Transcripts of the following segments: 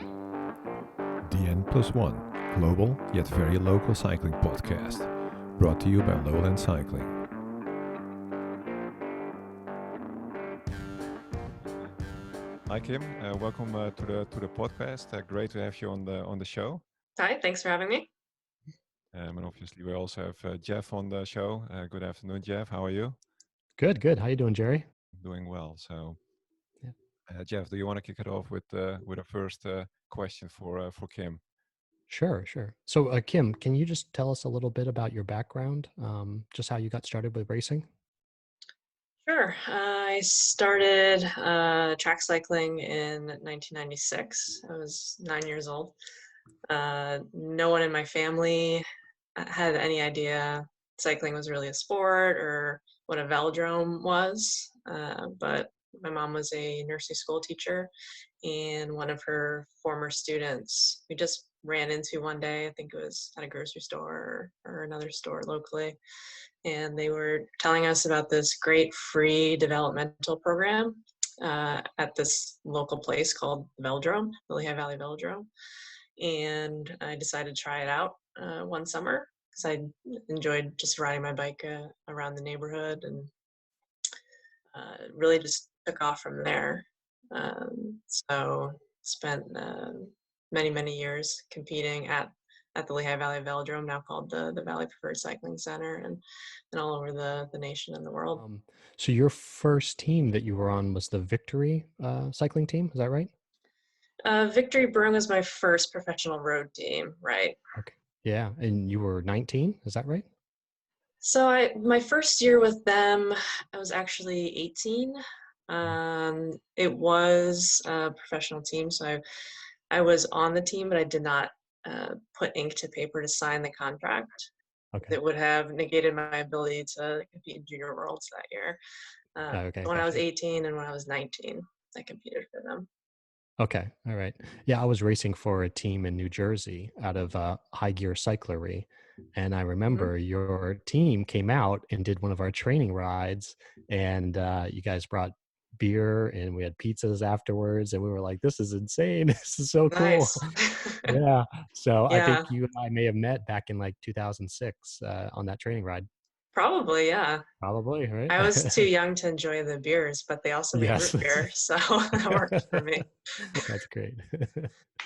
The N+1, global yet very local cycling podcast, brought to you by Lowlands Cycling. Hi Kim, welcome to the podcast. Great to have you on the show. Hi, thanks for having me. And obviously we also have Jeff on the show. Good afternoon, Jeff. How are you? Good. How you doing, Jerry? Doing well. So, Yeah. Jeff, do you want to kick it off with a first question for Kim? Sure. So, Kim, can you just tell us a little bit about your background, just how you got started with racing? Sure. I started track cycling in 1996. I was 9 years old. No one in my family had any idea cycling was really a sport or what a velodrome was, but my mom was a nursery school teacher, and one of her former students we just ran into one day. I think it was at a grocery store or another store locally, and they were telling us about this great free developmental program at this local place called the Velodrome, the Lehigh Valley Velodrome. And I decided to try it out one summer because I enjoyed just riding my bike around the neighborhood, and really just took off from there. So spent many years competing at the Lehigh Valley Velodrome, now called the Valley Preferred Cycling Center, and all over the nation and the world. So your first team that you were on was the Victory cycling team, is that right? Victory Brewing was my first professional road team, right? Okay. Yeah, and you were 19, is that right? So my first year with them, I was actually 18. It was a professional team, so I was on the team, but I did not put ink to paper to sign the contract. Okay. That would have negated my ability to compete in Junior Worlds that year. Okay. When I was 18 and when I was 19, I competed for them. Okay. All right. Yeah, I was racing for a team in New Jersey out of High Gear Cyclery. And I remember your team came out and did one of our training rides, and you guys brought beer and we had pizzas afterwards, and we were like, this is insane. This is so cool. Nice. Yeah. So Yeah. I think you and I may have met back in like 2006 on that training ride. Probably, yeah. Probably, right? I was too young to enjoy the beers, but they also made root beer, so that worked for me. That's great.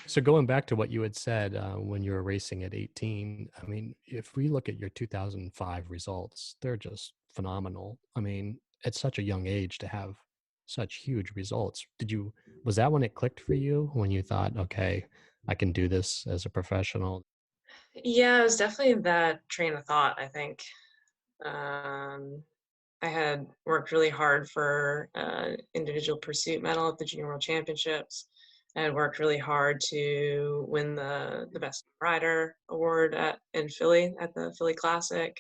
So going back to what you had said when you were racing at 18, I mean, if we look at your 2005 results, they're just phenomenal. I mean, at such a young age to have such huge results. Was that when it clicked for you, when you thought, okay, I can do this as a professional? Yeah, it was definitely that train of thought, I think. I had worked really hard for individual pursuit medal at the Junior World Championships. I had worked really hard to win the Best Rider award in Philly at the Philly Classic,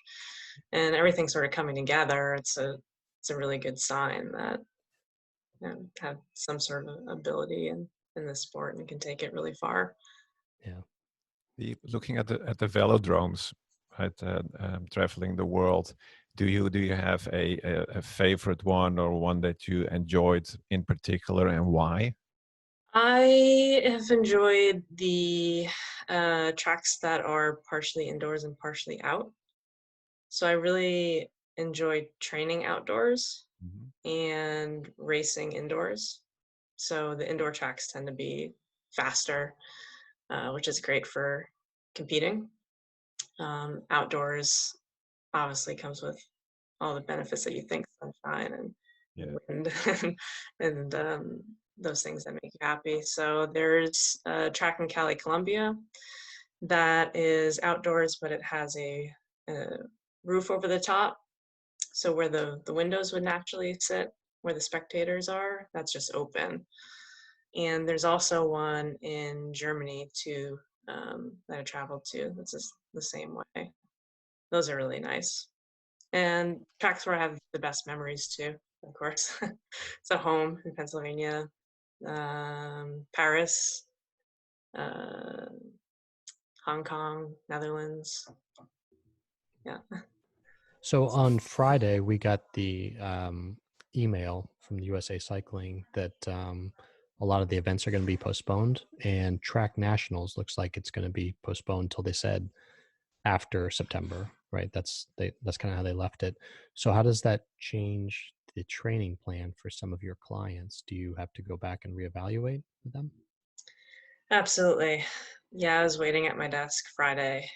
and everything sort of coming together. It's a really good sign that have some sort of ability in this sport and can take it really far. Yeah. Looking at the velodromes, right, traveling the world, do you have a favorite one, or one that you enjoyed in particular, and why? I have enjoyed the tracks that are partially indoors and partially out. So I really enjoy training outdoors and racing indoors. So the indoor tracks tend to be faster, which is great for competing. Outdoors obviously comes with all the benefits that you think, sunshine and wind and those things that make you happy. So there's a track in Cali, Colombia that is outdoors, but it has a roof over the top. So where the windows would naturally sit, where the spectators are, that's just open. And there's also one in Germany too, that I traveled to. That's just the same way. Those are really nice. And tracks where I have the best memories too, of course. So home in Pennsylvania, Paris, Hong Kong, Netherlands. Yeah. So on Friday, we got the email from the USA Cycling that a a lot of the events are going to be postponed, and track nationals looks like it's going to be postponed till they said after September, right? That's kind of how they left it. So how does that change the training plan for some of your clients? Do you have to go back and reevaluate with them? Absolutely. Yeah, I was waiting at my desk Friday,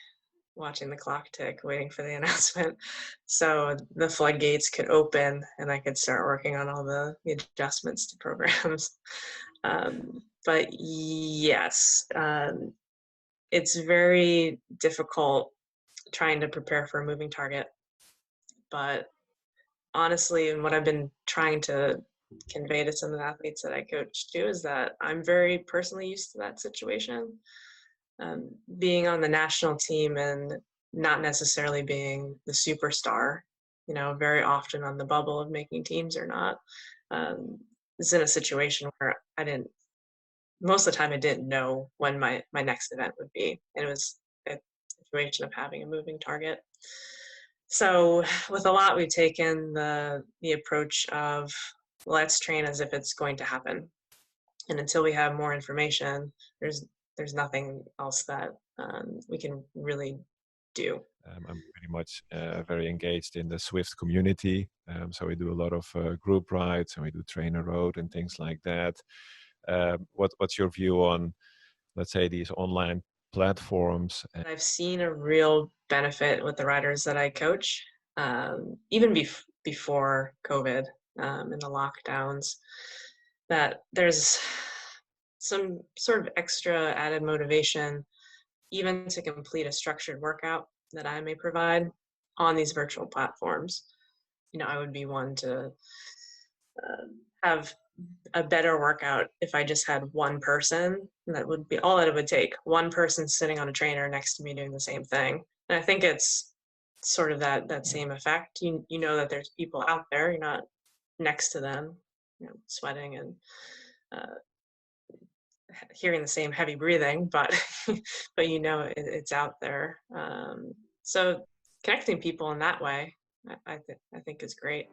watching the clock tick, waiting for the announcement. So the floodgates could open and I could start working on all the adjustments to programs. But yes, it's very difficult trying to prepare for a moving target. But honestly, and what I've been trying to convey to some of the athletes that I coach too is that I'm very personally used to that situation. Being on the national team and not necessarily being the superstar, very often on the bubble of making teams or not, is in a situation where most of the time I didn't know when my next event would be. And it was a situation of having a moving target. So with a lot, we've taken the approach of let's train as if it's going to happen. And until we have more information, there's nothing else that we can really do. I'm pretty much very engaged in the Swift community. So we do a lot of group rides and we do trainer road and things like that. What's your view on, let's say, these online platforms? I've seen a real benefit with the riders that I coach, even before COVID and the lockdowns, that there's some sort of extra added motivation even to complete a structured workout that I may provide on these virtual platforms. I would be one to have a better workout if I just had one person. That would be all that it would take. One person sitting on a trainer next to me doing the same thing. And I think it's sort of that same effect. You know that there's people out there, you're not next to them, sweating and hearing the same heavy breathing, but but it's out there. So connecting people in that way, I think is great.